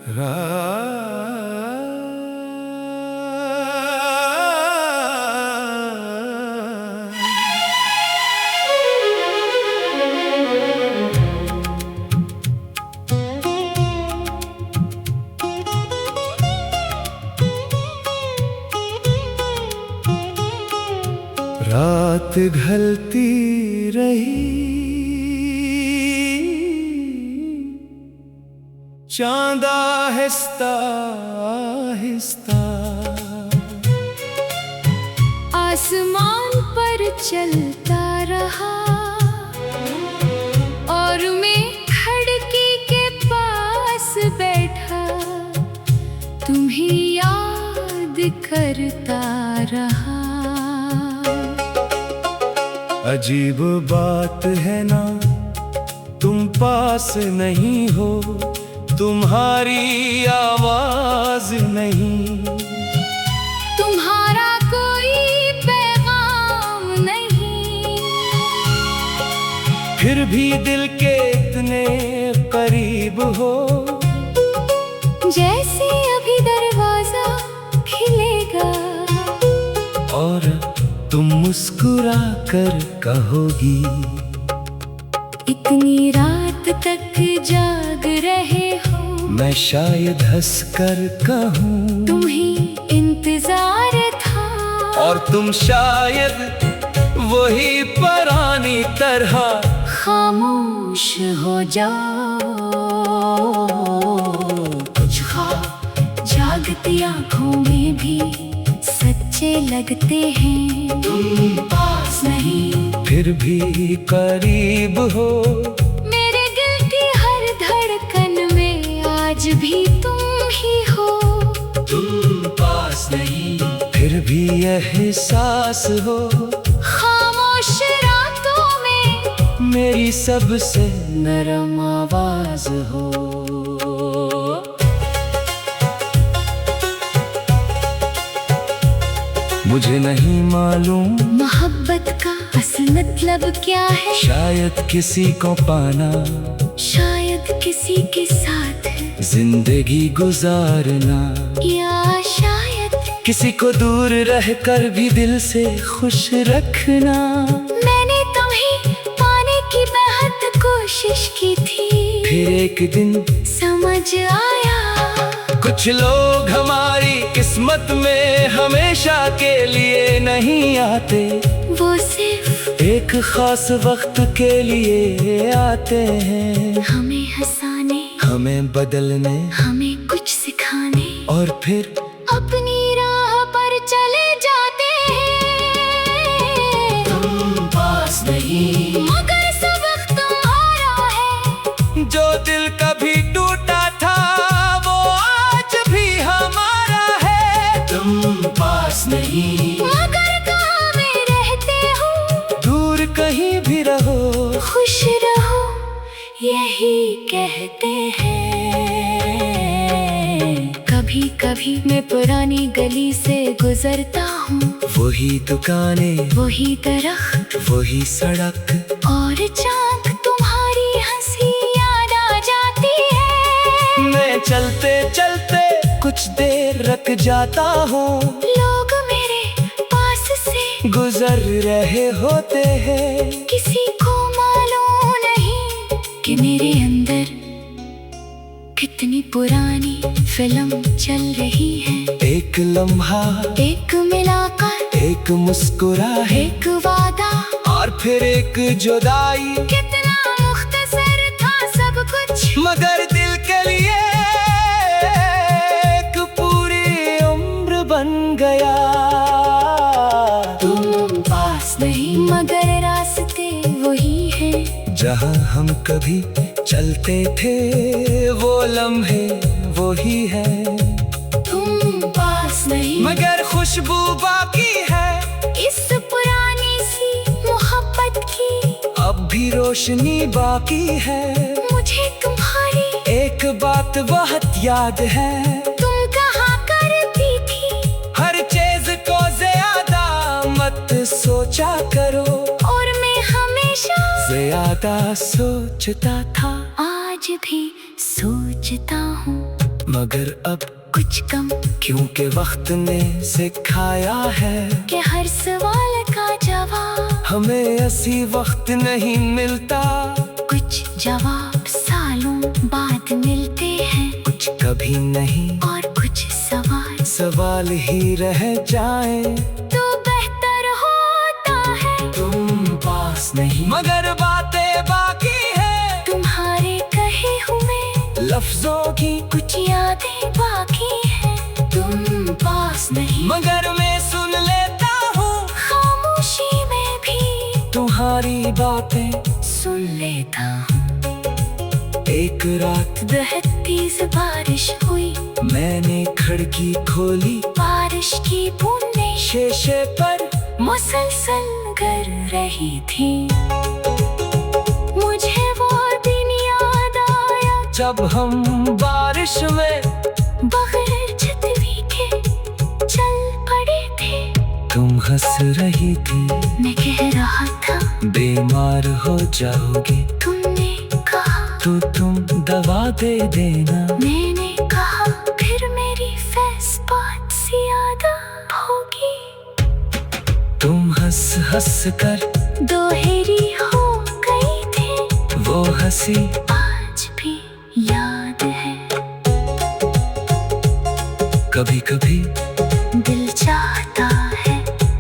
रात ढलती रही, चांद आहिस्ता आहिस्ता आसमान पर चलता रहा, और मैं खिड़की के पास बैठा तुम्हें याद करता रहा। अजीब बात है ना, तुम पास नहीं हो, तुम्हारी आवाज नहीं, तुम्हारा कोई पैगाम नहीं, फिर भी दिल के इतने करीब हो, जैसे अभी दरवाजा खिलेगा और तुम मुस्कुरा कर कहोगी, इतनी रात तक जाग रहे हो, मैं शायद हंसकर कहूँ तुम्हें इंतजार था, और तुम शायद वही पुरानी तरह खामोश हो जाओ। कुछ ख्वाब जागती आंखों में भी सच्चे लगते हैं, तुम पास नहीं फिर भी करीब हो, मेरे दिल की हर धड़कन में आज भी तुम ही हो, तुम पास नहीं फिर भी एहसास हो, खामोश रातों में मेरी सबसे नरम आवाज हो। मुझे नहीं मालूम मोहब्बत का असल मतलब क्या है, शायद किसी को पाना, शायद किसी के साथ जिंदगी गुजारना, या शायद किसी को दूर रहकर भी दिल से खुश रखना। मैंने तुम्हें पाने की बहुत कोशिश की थी, फिर एक दिन समझ आया कुछ लोग हमारी किस्मत में हमेशा के लिए नहीं आते, वो सिर्फ एक खास वक्त के लिए आते हैं, हमें हंसाने, हमें बदलने, हमें कुछ सिखाने, और फिर अपनी राह पर चले जाते हैं। तुम पास नहीं मगर सबक तुम्हारा है, जो दिल कभी टूटा था वो आज भी हमारा है। तुम पास नहीं मगर कहाँ में रहते हो, दूर कहीं भी रहो, खुश रहो यही कहते हैं। कभी कभी मैं पुरानी गली से गुजरता हूँ, वही दुकानें, वही दरख्त, वही सड़क, और चाँद तुम्हारी हंसी याद आ जाती है। मैं चलते चलते कुछ देर रुक जाता हूँ, लोग मेरे पास से गुजर रहे होते हैं, किसी को मालूम नहीं कि मेरे अंदर कितनी पुरानी फिल्म चल रही है। एक लम्हा, एक मुलाकात, एक मुस्कुराहट, एक वादा, और फिर एक जुदाई, कितना मुख्तसर था सब कुछ, मगर दिल के लिए एक पूरी उम्र बन गया। तुम पास नहीं मगर रास्ते वही हैं, जहाँ हम कभी चलते थे वो लम्हे वही है, तुम पास नहीं मगर खुशबू बाकी है इस पुरानी सी मोहब्बत की, अब भी रोशनी बाकी है। मुझे तुम्हारी एक बात बहुत याद है, तुम कहा करती थी, हर चीज को ज्यादा मत सोचा करो, और मैं हमेशा ज्यादा सोचता था, आज भी सोचता हूँ। मगर अब कुछ कम, क्योंकि वक्त ने सिखाया है कि हर सवाल का जवाब हमें ऐसी वक्त नहीं मिलता। कुछ जवाब सालों बाद मिलते हैं, कुछ कभी नहीं और कुछ सवाल ही रह जाए तो बेहतर होता है। तुम पास नहीं मगर बातें बाकी है, तुम्हारे कहे हुए लफ्जों की कुछ यादें बाकी है। तुम पास नहीं मगर मैं सुन लेता हूँ, खामोशी में भी तुम्हारी बातें सुन लेता हूँ। एक रात बहती सी बारिश हुई, मैंने खिड़की खोली, बारिश की बूंदें शीशे पर मुसलसल गिर रही थी। मुझे वो दिन याद आया जब हम बारिश में बगैर छतरी के चल पड़े थे। तुम हंस रही थी, मैं कह रहा था बीमार हो जाओगे, तुमने कहा तो तुम दवा दे देना। मैंने कहा फिर मेरी फैस बात सी याद होगी। तुम हंस हंस कर दोहरी हो गई थी, वो हंसी आज भी याद है। कभी कभी दिल चाहता है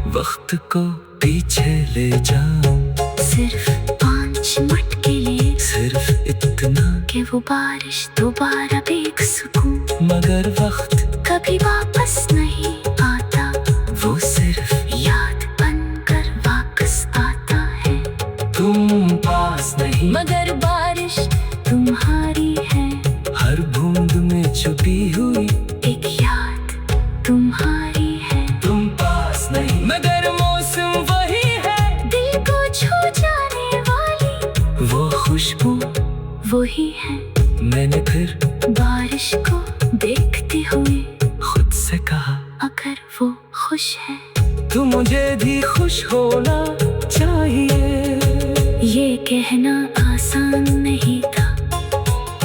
वक्त को पीछे ले जाऊं, सिर्फ 5 मिनट के लिए, सिर्फ इतना कि वो बारिश दोबारा बेसुकूं। मगर वक्त कभी वापस नहीं आता, वो सिर्फ याद बनकर वापस आता है। तुम पास नहीं मगर बारिश तुम्हारी है, हर बूंद में छुपी हुई एक याद तुम्हारी है। तुम पास नहीं मगर मौसम वही है, दिल को छू जाने वाली वो खुशबू वही है। मैंने फिर बारिश को देखते हुए खुद से कहा, अगर वो खुश है तो मुझे भी खुश होना चाहिए। ये कहना आसान नहीं था,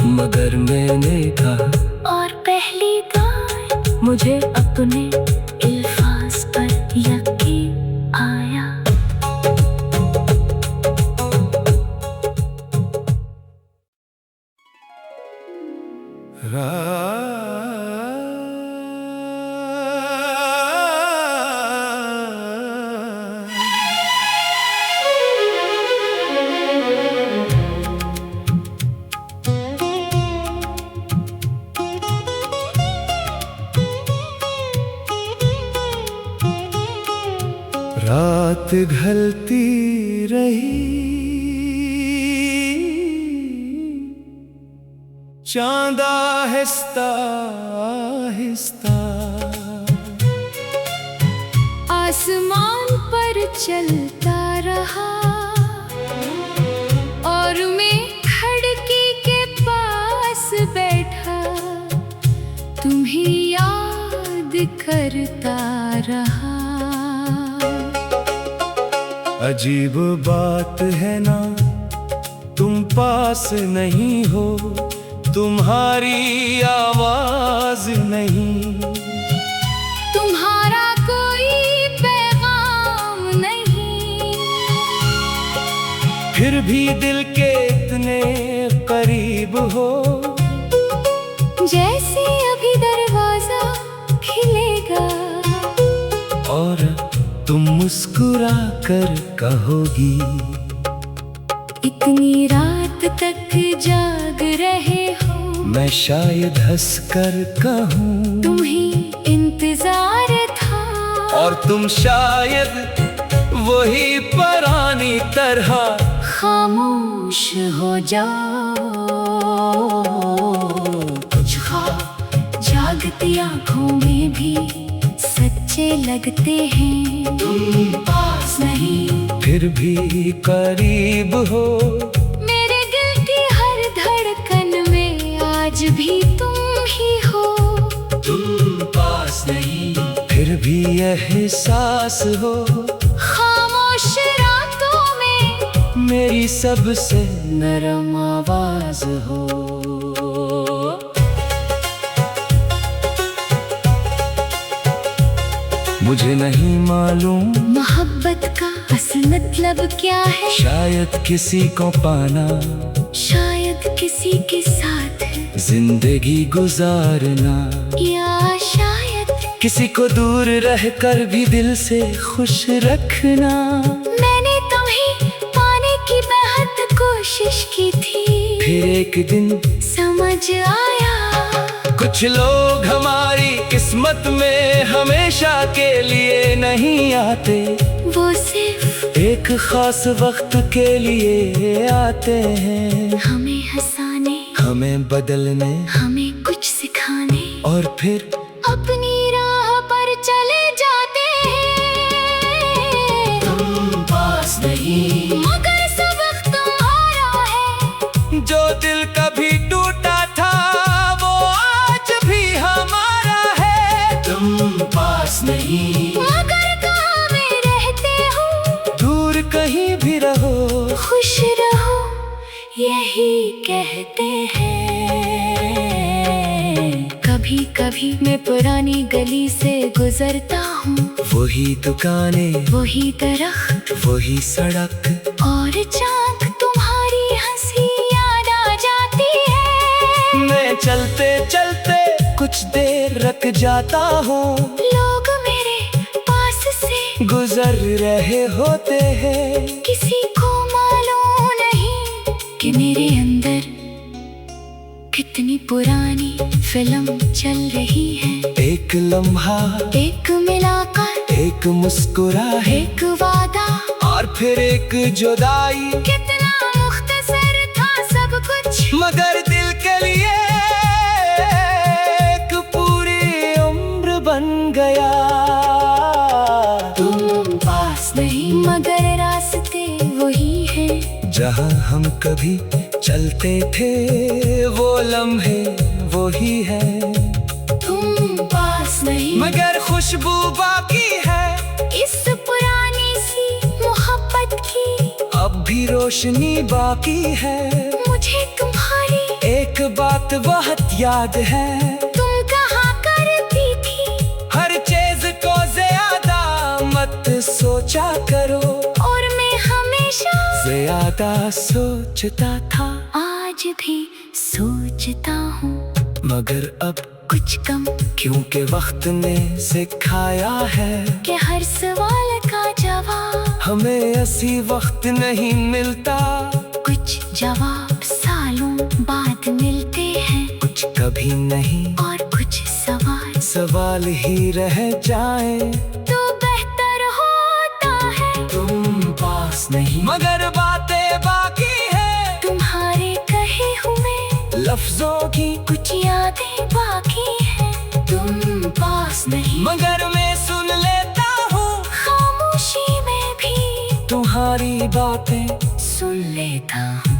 मगर मैंने कहा और पहली बार मुझे अपने अल्फाज पर यकीन आया। रात ढलती रही, चांद आहिस्ता आहिस्ता आसमान पर चलता रहा, और मैं खिड़की के पास बैठा तुम्हें याद करता रहा। अजीब बात है ना, तुम पास नहीं हो, तुम्हारी आवाज नहीं, तुम्हारा कोई पैगाम नहीं, फिर भी दिल के इतने करीब हो, जैसे अभी दरवाजा खिलेगा और तुम मुस्कुरा कर कहोगी, इतनी रात तक जाग रहे हो। मैं शायद हंस कर कहूँ, तुम्हें इंतजार था, और तुम शायद वही पुरानी तरह खामोश हो जाओ। कुछ ख्वाब जागती आंखों में भी सच्चे लगते हैं। तुम पास नहीं फिर भी करीब हो, मेरे दिल की हर धड़कन में आज भी तुम ही हो। तुम पास नहीं फिर भी एहसास हो, खामोश रातों में मेरी सबसे नरम आवाज हो। मुझे नहीं मालूम मोहब्बत का असल मतलब क्या है। शायद किसी को पाना, शायद किसी के साथ जिंदगी गुजारना, या शायद किसी को दूर रहकर भी दिल से खुश रखना। मैंने तुम्हें पाने की बहुत कोशिश की थी, फिर एक दिन समझ आया कुछ लोग हमारी किस्मत में हमेशा के लिए नहीं आते, वो सिर्फ एक खास वक्त के लिए आते हैं। हमें हंसाने, हमें बदलने, हमें कुछ सिखाने, और फिर अपनी राह पर चले जाते हैं। तुम पास नहीं, मगर सबक तुम्हारा है। जो दिल कभी टूटा था वो आज भी हमारा है। तुम पास नहीं, मगर कहाँ में रहते हो, दूर कहीं भी रहो, खुश रहो, यही कहते हैं। कभी कभी मैं पुरानी गली से गुजरता हूँ, वही दुकानें, वही दरख्त, वही सड़क, और चाँद तुम्हारी हंसी याद आ जाती है। मैं चलते चलते कुछ देर रुक जाता हूँ, लोग मेरे पास से गुजर रहे होते हैं। किसी को मालूम नहीं कि मेरे अंदर कितनी पुरानी फिल्म चल रही है। एक लम्हा, एक मुलाकात, एक मुस्कुराहट, एक वादा, और फिर एक जुदाई। कितना मुख्तसर था सब कुछ, मगर दिल के लिए एक पूरी उम्र बन गया। तुम पास नहीं, मगर रास्ते वही हैं। जहाँ हम कभी चलते थे वो लम्हे वही है। तुम पास नहीं, मगर खुशबू बाकी है इस पुरानी सी मोहब्बत की, अब भी रोशनी बाकी है। मुझे तुम्हारी एक बात बहुत याद है, तुम कहा करती थी, हर चीज को ज्यादा मत सोचा करो, और मैं हमेशा ज्यादा सोचता था, आज भी सोचता हूँ, मगर अब कुछ कम, क्योंकि वक्त ने सिखाया है कि हर सवाल का जवाब, हमें ऐसी वक्त नहीं मिलता। कुछ जवाब सालों बाद मिलते हैं, कुछ कभी नहीं, और कुछ सवाल सवाल ही रह जाए तो बेहतर होता है। तुम पास नहीं, मगर बातें बाकी है, तुम्हारे कहे हुए लफ्जों की कुछ यादें बाकी हैं। तुम पास नहीं, मगर मैं सुन लेता हूँ, खामोशी में भी तुम्हारी बातें सुन लेता हूँ।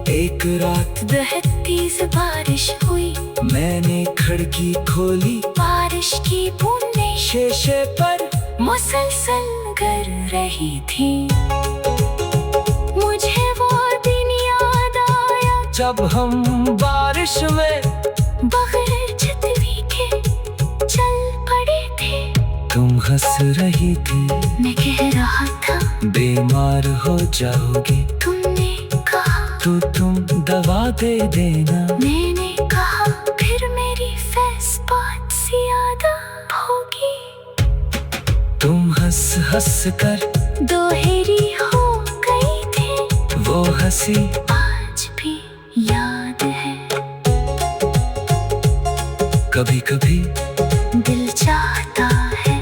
एक रात बहती सी बारिश हुई, मैंने खिड़की खोली, बारिश की बूंदें शीशे पर मुसलसल गिर रही थी। मुझे वो दिन याद आया जब हम बारिश में बगैर छतरी के चल पड़े थे। तुम हंस रही थी, मैं कह रहा था बीमार हो जाओगी, तुमने कहा तो तुम दवा दे देना। मैंने कहा फिर मेरी फैस बात सी याद होगी। तुम हंस हंस कर दोहरी हो गई थी, वो हंसी आज भी याद है। कभी कभी दिल चाहता है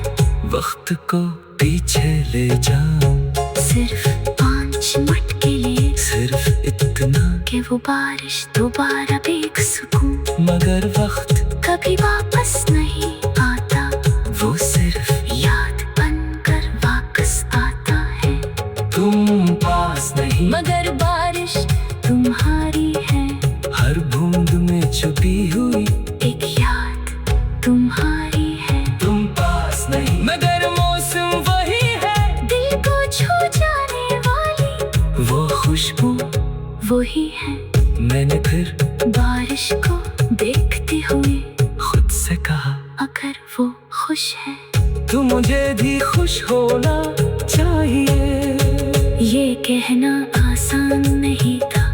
वक्त को पीछे ले जाऊं, सिर्फ 5 मिनट के लिए, सिर्फ इतना कि वो बारिश दोबारा बेसुकूं, मगर वक्त कभी वापस नहीं आता, वो सिर्फ याद बनकर वापस आता है। तुम पास नहीं, मगर बारिश तुम्हारी है, हर बूंद में छुपी हुई एक याद तुम्हारी है। तुम पास नहीं, मगर मौसम वही है, दिल को छू जाने वाली वो खुशबू वही है। मैंने फिर बारिश को देखते हुए खुद से कहा, अगर वो खुश है मुझे भी खुश होना चाहिए। ये कहना आसान नहीं था,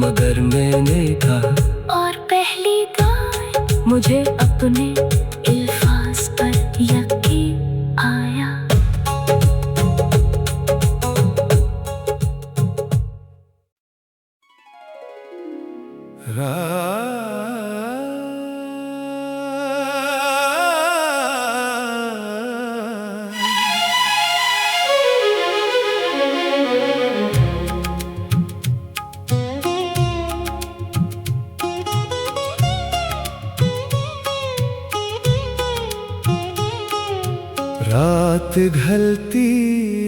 मगर मैंने कहा और पहली बार मुझे अपने अल्फाज पर यकीन आया। रात ढलती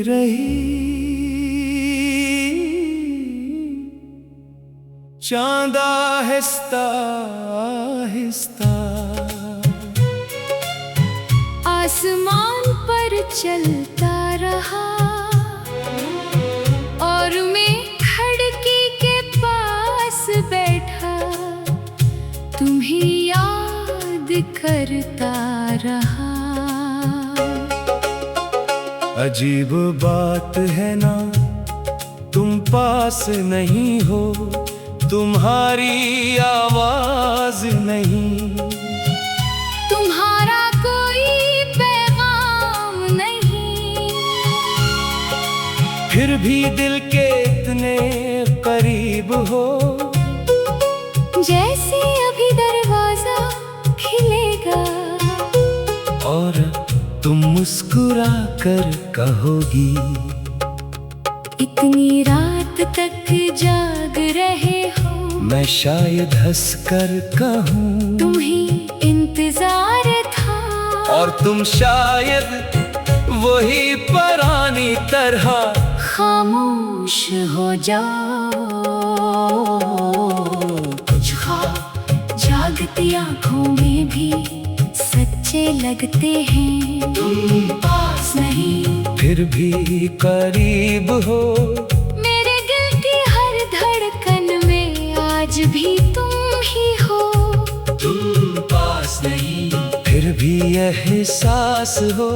रही, चांद आहिस्ता आहिस्ता आसमान पर चलता रहा, और मैं खिड़की के पास बैठा तुम्हें याद करता रहा। अजीब बात है ना, तुम पास नहीं हो, तुम्हारी आवाज नहीं, तुम्हारा कोई पैगाम नहीं, फिर भी दिल के इतने करीब हो, जैसे अभी दरवाजा खिलेगा और तुम मुस्कुरा कर कहोगी, इतनी रात तक जाग रहे हो, मैं शायद हंस कर कहूँ तुम्हें इंतजार था, और तुम शायद वही पुरानी तरह खामोश हो जाओ। कुछ ख्वाब जागती आंखों में भी सच्चे लगते हैं, तुम पास नहीं फिर भी करीब हो, मेरे दिल की हर धड़कन में आज भी तुम ही हो। तुम पास नहीं फिर भी एहसास हो,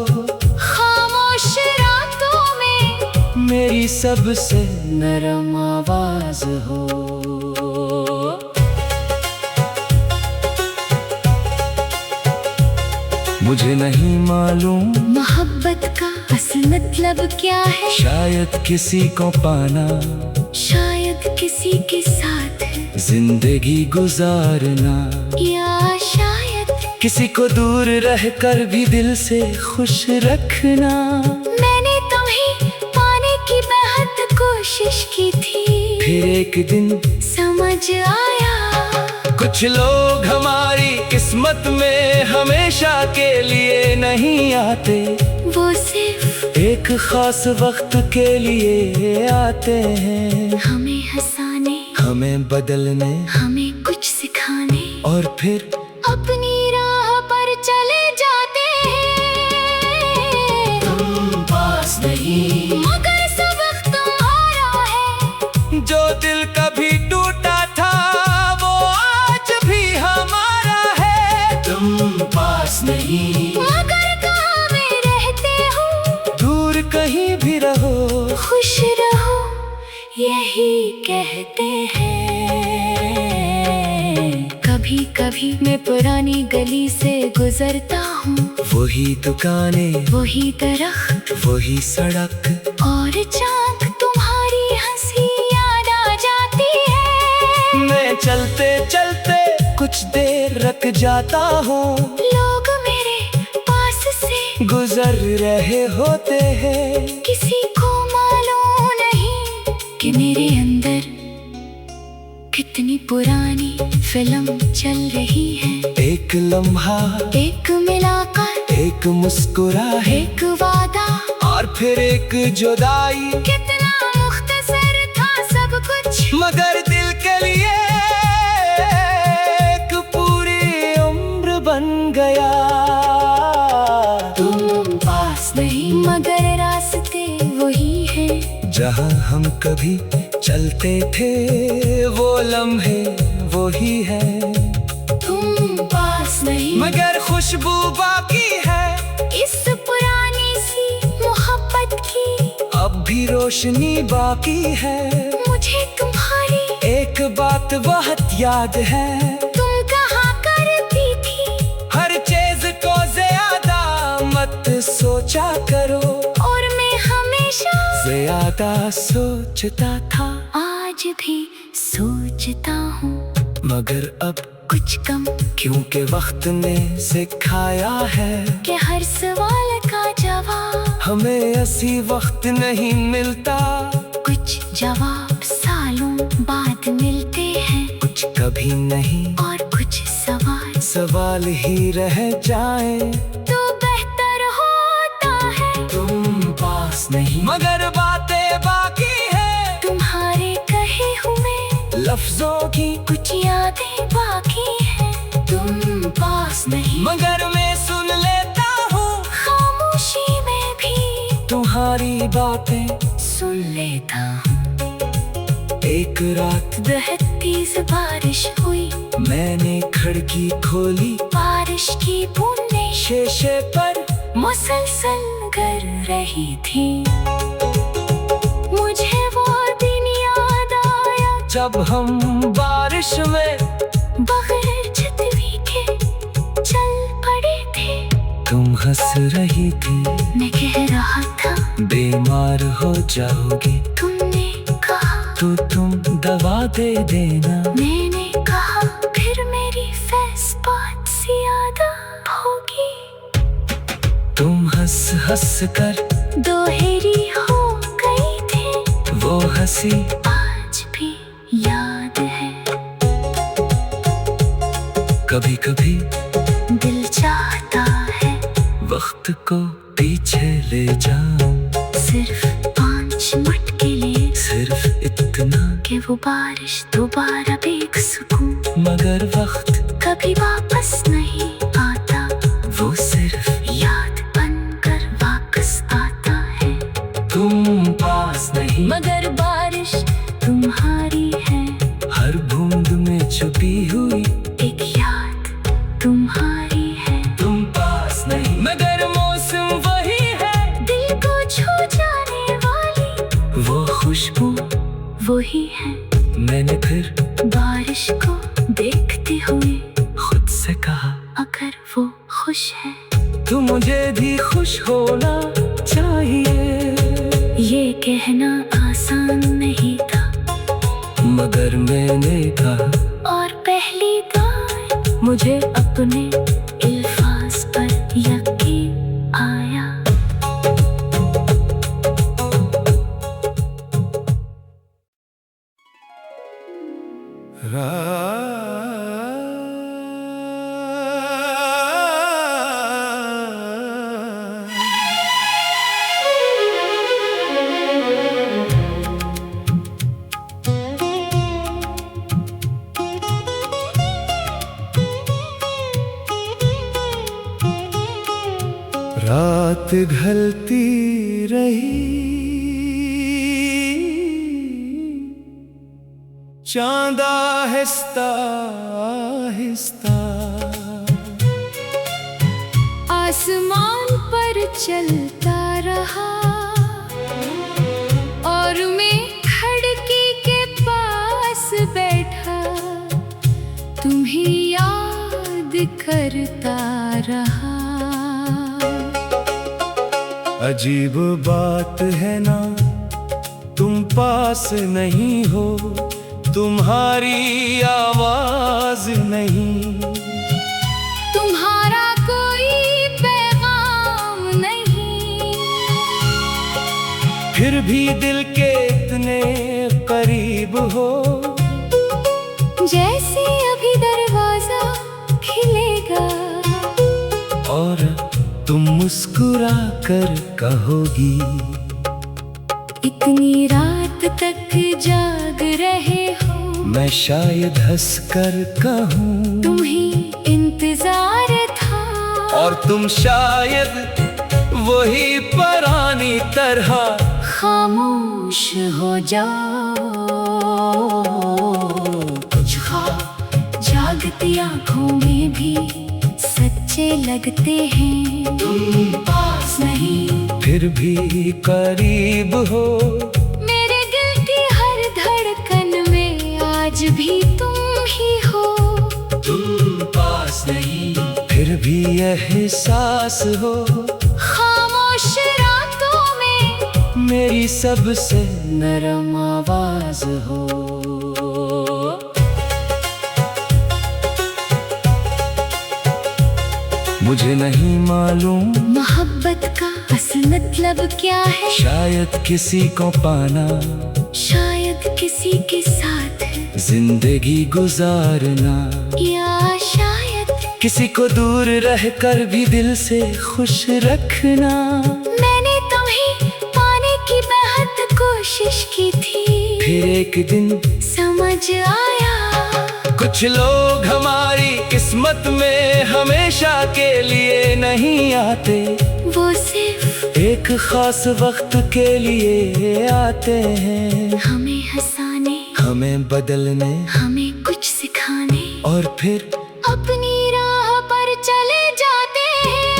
खामोश रातों में मेरी सबसे नरम आवाज हो। मुझे नहीं मालूम मोहब्बत का असल मतलब क्या है, शायद किसी को पाना, शायद किसी के साथ जिंदगी गुजारना, या शायद किसी को दूर रहकर भी दिल से खुश रखना। मैंने तुम्हें पाने की बहुत कोशिश की थी, फिर एक दिन समझ आया कुछ लोग हमारी किस्मत में हमेशा के लिए नहीं आते, वो सिर्फ एक खास वक्त के लिए आते हैं, हमें हंसाने, हमें बदलने, हमें कुछ सिखाने, और फिर अपनी राह पर चले जाते हैं। तुम पास नहीं मगर सबक तुम्हारा है, जो दिल कभी टूटा था वो आज भी हमारा है। तुम पास नहीं मगर कहाँ में रहते हो, दूर कहीं भी रहो, खुश रहो यही कहते हैं। कभी कभी मैं पुरानी गली से गुजरता हूँ, वही दुकानें, वही दरख्त, वही सड़क, और चाँद तुम्हारी हंसी याद आ जाती है। मैं चलते चलते कुछ देर रख जाता हूँ, लोग मेरे पास से गुजर रहे होते हैं, किसी को मालूम नहीं कि मेरे अंदर कितनी पुरानी फिल्म चल रही है। एक लम्हा, एक मुलाकात, एक मुस्कुराहट, एक वादा, और फिर एक जुदाई, कितना मुख्तसर था सब कुछ, मगर दिल के लिए एक पूरी उम्र बन गया। तुम पास नहीं मगर रास्ते वही हैं, जहाँ हम कभी चलते थे वो लम्हे वही है, तुम पास नहीं मगर खुशबू बाकी है इस रोशनी बाकी है। मुझे तुम्हारी एक बात बहुत याद है, तुम कहा करती थी हर चीज को ज्यादा मत सोचा करो। और मैं हमेशा ज्यादा सोचता था, आज भी सोचता हूँ, मगर अब कुछ कम, क्योंकि वक्त ने सिखाया है कि हर सवाल का जवाब हमें ऐसी वक्त नहीं मिलता। कुछ जवाब सालों बाद मिलते हैं, कुछ कभी नहीं, और कुछ सवाल ही रह जाए तो बेहतर होता है। तुम पास नहीं, मगर बातें बाकी है। तुम्हारे कहे हुए लफ्जों की कुछ यादें बाकी है। तुम पास नहीं, मगर मैं सुन लेता हूँ, खामोशी में भी तुम्हारी बातें सुन लेता हूँ। एक रात बहती सी बारिश हुई, मैंने खिड़की खोली, बारिश की बूंदें शीशे पर मुसलसल गिर रही थी। मुझे वो दिन याद आया जब हम बारिश में बगैर छतरी के चल पड़े थे। तुम हंस रही थी, मैं कह रहा था बीमार हो जाओगी, तुमने कहा तो तुम दवा दे देना। मैंने कहा फिर मेरी फैस बात सी याद होगी। तुम हंस हंस कर दोहरी हो गई थी, वो हंसी आज भी याद है। कभी कभी दिल चाहता है वक्त को पीछे ले जाऊं, सिर्फ 5 मिनट के लिए, सिर्फ इतना कि वो बारिश दोबारा बेसुकूं, मगर वक्त कभी वापस नहीं आता, वो सिर्फ याद बनकर वापस आता है। तुम पास नहीं, मगर बारिश तुम्हारी है, हर बूंद में छुपी हुई एक याद तुम्हारी है। तुम पास नहीं, मगर मौसम वही है, दिल को छू जाने वाली वो खुशबू वही है। मैंने फिर बारिश को देखते हुए खुद से कहा, अगर वो खुश है तू मुझे भी खुश होना चाहिए। ये कहना आसान नहीं था, मगर मैंने कहा, और पहली बार मुझे अपने अल्फाज पर यकीन आया। रात ढलती रही, चांद आहिस्ता आहिस्ता आसमान पर चलता रहा, और मैं खिड़की के पास बैठा तुम्हें याद करता रहा। अजीब बात है ना, तुम पास नहीं हो, तुम्हारी आवाज नहीं, तुम्हारा कोई पैगाम नहीं, फिर भी दिल के इतने करीब हो, जैसे अभी दरवाजा खिलेगा और तुम मुस्कुरा कर कहोगी, इतनी रात तक जाग रहे हो, मैं शायद हंस कर कहूँ, तुम्हें इंतजार था, और तुम शायद वही पुरानी तरह खामोश हो जाओ। कुछ ख्वाब जागती आंखों में भी सच्चे लगते हैं। तुम पास नहीं, फिर भी करीब हो, ही हो, तुम पास नहीं फिर भी एहसास हो। खामोश रातों में मेरी सबसे नरम आवाज हो। मुझे नहीं मालूम मोहब्बत का असल मतलब क्या है, शायद किसी को पाना, शायद किसी के साथ जिंदगी गुजारना, या शायद किसी को दूर रहकर भी दिल से खुश रखना। मैंने तुम्हें पाने की बेहद कोशिश की थी, फिर एक दिन समझ आया कुछ लोग हमारी किस्मत में हमेशा के लिए नहीं आते, वो सिर्फ एक खास वक्त के लिए आते हैं। हमें हंसाने, हमें बदलने, हमें कुछ सिखाने, और फिर अपनी राह पर चले जाते हैं।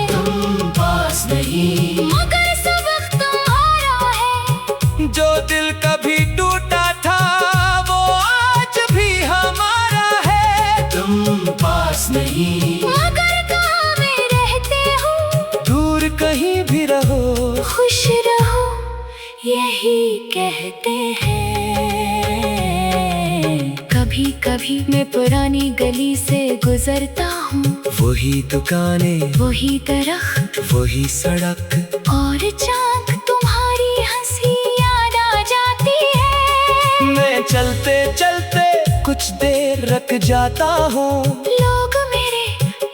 तुम पास नहीं मगर सबक तुम्हारा है, जो दिल कभी टूटा था वो आज भी हमारा है। तुम पास नहीं मगर कहाँ में रहते हो, दूर कहीं भी रहो, खुश रहो यही कहते हैं। कभी कभी मैं पुरानी गली से गुजरता हूँ, वही दुकानें, वही दरख्त, वही सड़क, और चाँद तुम्हारी हंसी याद आ जाती है। मैं चलते चलते कुछ देर रख जाता हूँ, लोग मेरे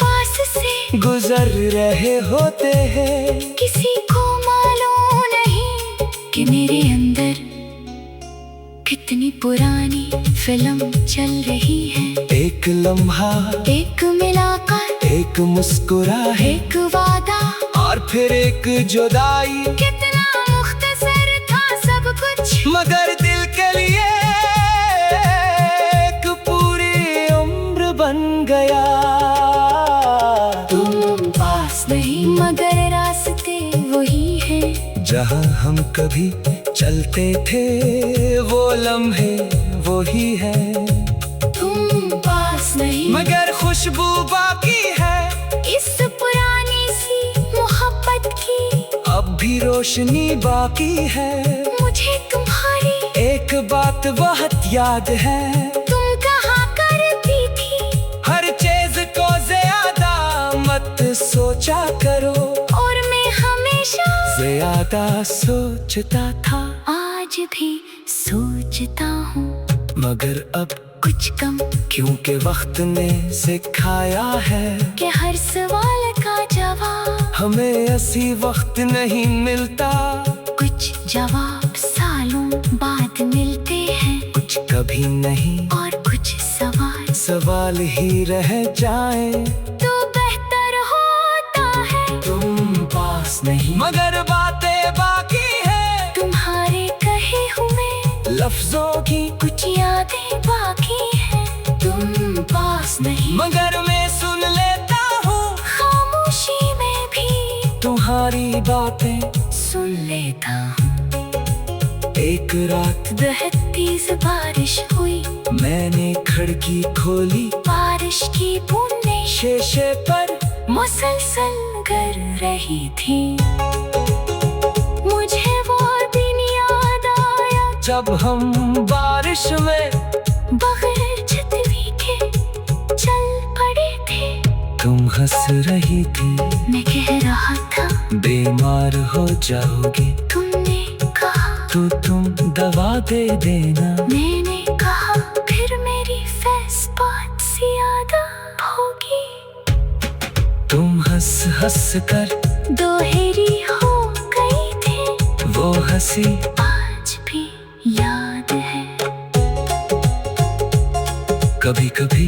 पास से गुजर रहे होते हैं। किसी को मालूम नहीं कि मेरे अंदर कितनी पुरानी फिल्म चल रही है। एक लम्हा, एक मुलाकात, एक मुस्कुराहट, एक वादा, और फिर एक जुदाई। कितना मुख्तसर था सब कुछ, मगर दिल के लिए एक पूरी उम्र बन गया। तुम पास नहीं मगर रास्ते वही हैं। जहाँ हम कभी चलते थे वो लम्हे वही है, तुम पास नहीं मगर खुशबू बाकी है इस पुरानी सी मोहब्बत की। अब भी रोशनी बाकी है। मुझे तुम्हारी एक बात बहुत याद है, तुम कहा करती थी, हर चीज को ज्यादा मत सोचा करो, और मैं हमेशा ज्यादा सोचता था। आज भी सोचता हूँ, मगर अब कुछ कम, क्योंकि वक्त ने सिखाया है कि हर सवाल का जवाब, हमें ऐसी वक्त नहीं मिलता। कुछ जवाब सालों बाद मिलते हैं, कुछ कभी नहीं, और कुछ सवाल सवाल ही रह जाए। तो बेहतर होता है। तुम पास नहीं मगर बातें बाकी है, तुम्हारे कहे हुए लफ्जों की कुछ यादें बाकी हैं। तुम पास नहीं मगर मैं सुन लेता हूँ, खामोशी में भी तुम्हारी बातें। सुन लेता हूँ। एक रात बहती सी बारिश हुई, मैंने खिड़की खोली, बारिश की बूंदें शीशे पर मुसलसल गिर रही थी। मुझे वो दिन याद आया जब हम बारिश में बगैर छतरी के चल पड़े थे। तुम हंस रही थी, मैं कह रहा था बीमार हो जाओगे तुमने कहा, तो तुम दवा दे देना। मैंने कहा फिर मेरी फैस बात सी याद होगी। तुम हंस हंस कर दोहरी हो गई थी, वो हंसी आज भी याद है। कभी कभी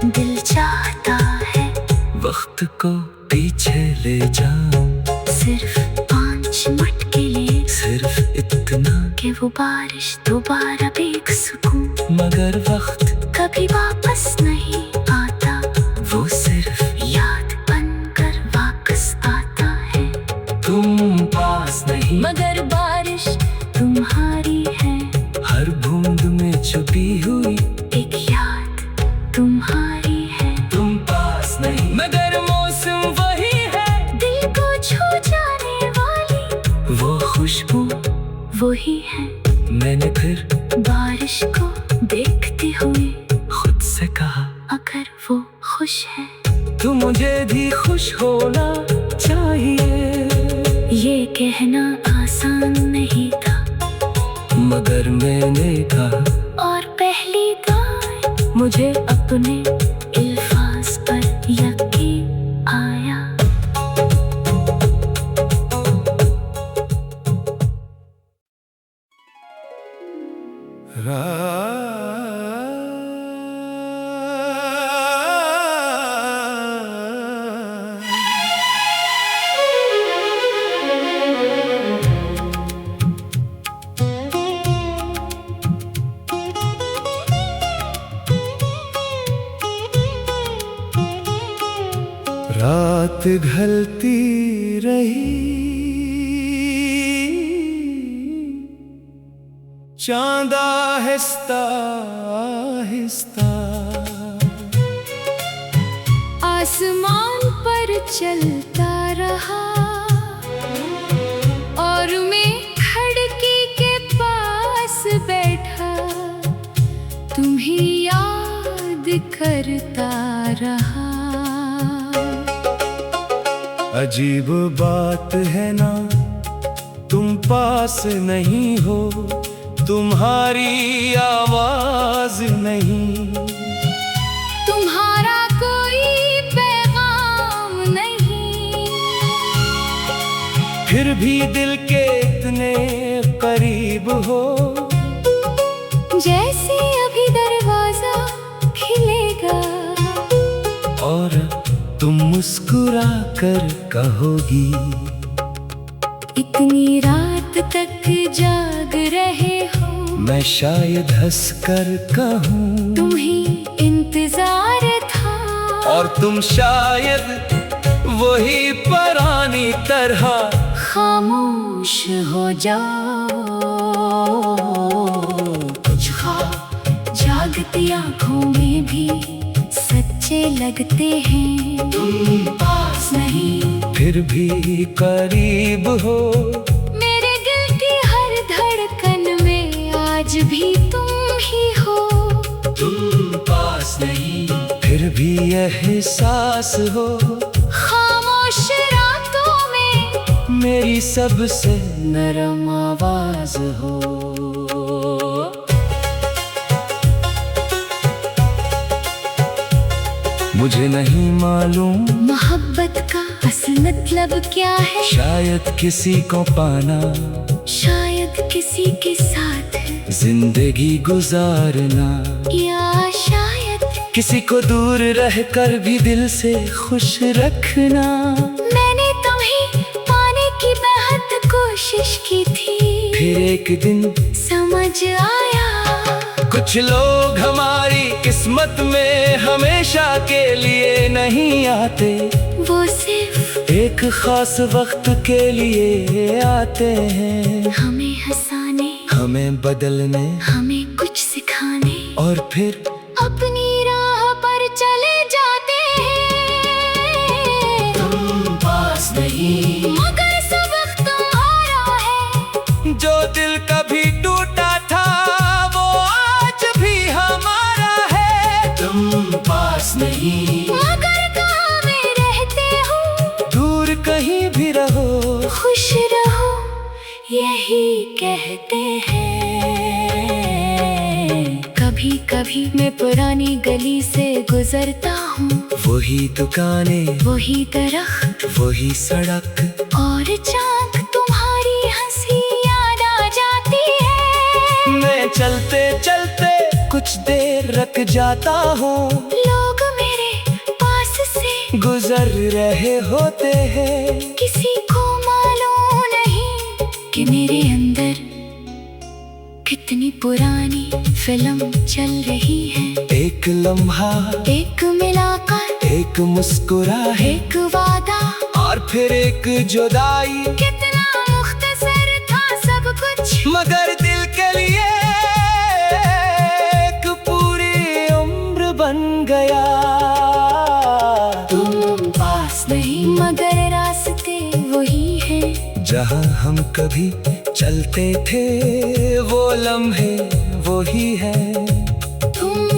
दिल चाहता है वक्त को पीछे ले जाऊं, सिर्फ 5 मिनट के लिए, सिर्फ इतना कि वो बारिश दोबारा बेसुकूं, मगर वक्त कभी वापस नहीं आता, वो सिर्फ याद बनकर वापस आता है। तुम पास नहीं मगर बारिश तुम्हारी है, हर बूंद में छुपी हुई हुए खुद से कहा अगर वो खुश है तो मुझे भी खुश होना चाहिए। ये कहना आसान नहीं था मगर मैंने कहा और पहली बार मुझे अपने अल्फाज पर यकीन आया। रात ढलती रही, चांद आहिस्ता आहिस्ता आसमान पर चलता रहा और मैं खिड़की के पास बैठा तुम्हें याद करता रहा। अजीब बात है ना, तुम पास नहीं हो, तुम्हारी आवाज नहीं, तुम्हारा कोई पैगाम नहीं, फिर भी दिल के इतने करीब हो जैसे अभी दरवाजा खिलेगा और तुम मुस्कुरा कर कहोगी इतनी रात तक जाग रहे हो। मैं शायद हंस कर कहूँ तुम्हें इंतजार था और तुम शायद वही पुरानी तरह खामोश हो जाओ। कुछ ख्वाब जागती आंखों में भी सच्चे लगते हैं। तुम पास नहीं फिर भी करीब हो, मेरे दिल की हर धड़कन में आज भी तुम ही हो। तुम पास नहीं फिर भी एहसास हो, खामोश रातों में मेरी सबसे नरम आवाज हो। मुझे नहीं मालूम मोहब्बत का असल मतलब क्या है, शायद किसी को पाना, शायद किसी के साथ जिंदगी गुजारना, या शायद किसी को दूर रहकर भी दिल से खुश रखना। मैंने तुम्हें पाने की बहुत कोशिश की थी, फिर एक दिन समझ आया कुछ लोग हमारी किस्मत में हमेशा के लिए नहीं आते, वो सिर्फ एक खास वक्त के लिए आते हैं, हमें हंसाने, हमें बदलने, हमें कुछ सिखाने और फिर अपनी राह पर चले जाते हैं। तुम पास नहीं मगर सबक तुम्हारा है, जो दिल कभी टूटा था वो आज भी हमारा है। तुम पास नहीं मगर कहाँ में रहते हो, दूर कहीं भी रहो, खुश रहो यही कहते हैं। कभी कभी मैं पुरानी गली से गुजरता हूँ, वही दुकानें, वही दरख्त, वही सड़क और चाँद तुम्हारी हंसी याद आ जाती है। मैं चलते चलते कुछ देर रख जाता हूँ, लोग मेरे पास से गुजर रहे होते हैं, किसी को मालूम नहीं कि मेरे अंदर कितनी पुरानी फिल्म चल रही है। एक लम्हा, एक मुलाकात, एक मुस्कुराहट, एक वादा और फिर एक जुदाई, कितना मुख्तसर था सब कुछ, मगर दिल के लिए एक पूरी उम्र बन गया। तुम पास नहीं मगर रास्ते वही हैं, जहाँ हम कभी चलते थे वो लम्हे वही है। तुम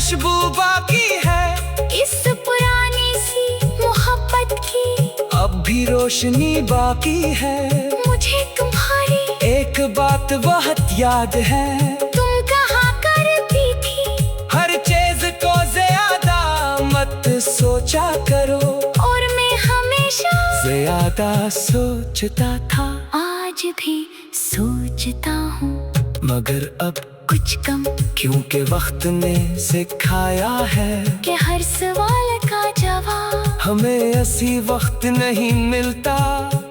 खुशबू बाकी है इस पुरानी सी मोहब्बत की अब भी रोशनी बाकी है। मुझे तुम्हारी एक बात बहुत याद है, तुम कहा करती थी हर चीज को ज्यादा मत सोचा करो, और मैं हमेशा ज्यादा सोचता था। आज भी सोचता हूँ मगर अब कुछ कम, क्योंकि वक्त ने सिखाया है कि हर सवाल का जवाब हमें ऐसी वक्त नहीं मिलता।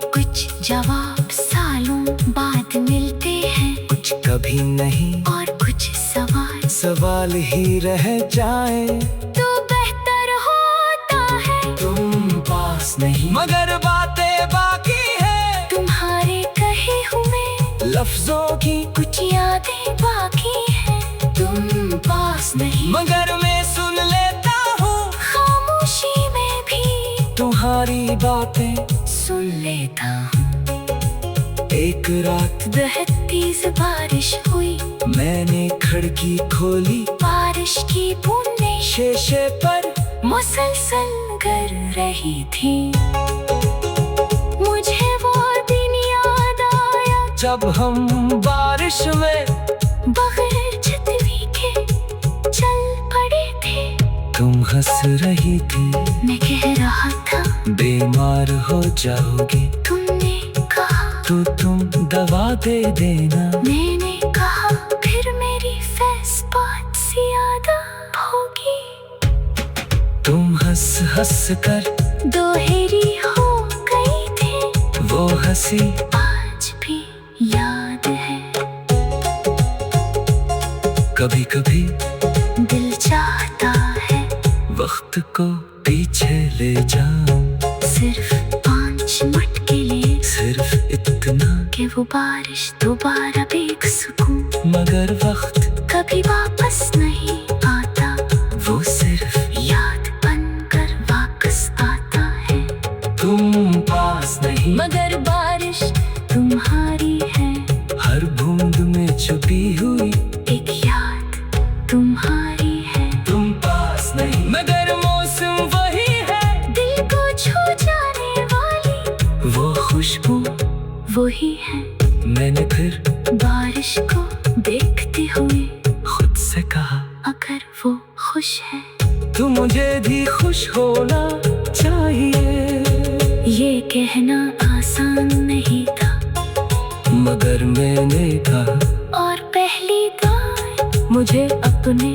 कुछ जवाब सालों बाद मिलते हैं, कुछ कभी नहीं और कुछ सवाल सवाल ही रह जाए तो बेहतर होता है। तुम पास नहीं मगर बातें बाकी है, तुम्हारे कहे हुए लफ्जों की कुछ यादें बाकी हैं। तुम पास नहीं मगर मैं सुन लेता हूँ, खामोशी में भी तुम्हारी बातें सुन लेता हूँ। एक रात बहती सी बारिश हुई, मैंने खिड़की खोली, बारिश की बूंदें शीशे पर मुसलसल गिर रही थी। मुझे वो दिन याद आया जब हम बारिश में बगैर छतरी के चल पड़े थे। तुम हंस रही थी, मैं कह रहा था बीमार हो जाओगी तुमने कहा, तो तुम दवा दे देना। मैंने कहा फिर मेरी फैस बात सी याद होगी। तुम हंस हंस कर दोहरी हो गई थी, वो हंसी आज भी याद है। कभी कभी दिल चाहता है वक्त को पीछे ले जाऊं, सिर्फ 5 मिनट के लिए, सिर्फ इतना कि वो बारिश दोबारा बेसुकून, मगर वक्त कभी वापस नहीं आता, वो सिर्फ याद बनकर वापस आता है। तुम पास नहीं मगर बारिश तुम्हारी है, हर बूंद में छुपी हुई एक याद तुम्हारी है। तुम पास नहीं मगर मौसम वही है, दिल को छू जाने वाली वो खुशबू वही है। मैंने फिर बारिश को देखते हुए खुद से कहा, अगर वो खुश है तू मुझे भी खुश होना चाहिए। ये कहना आसान नहीं था, मगर मैंने कहा और पहली बार मुझे अपने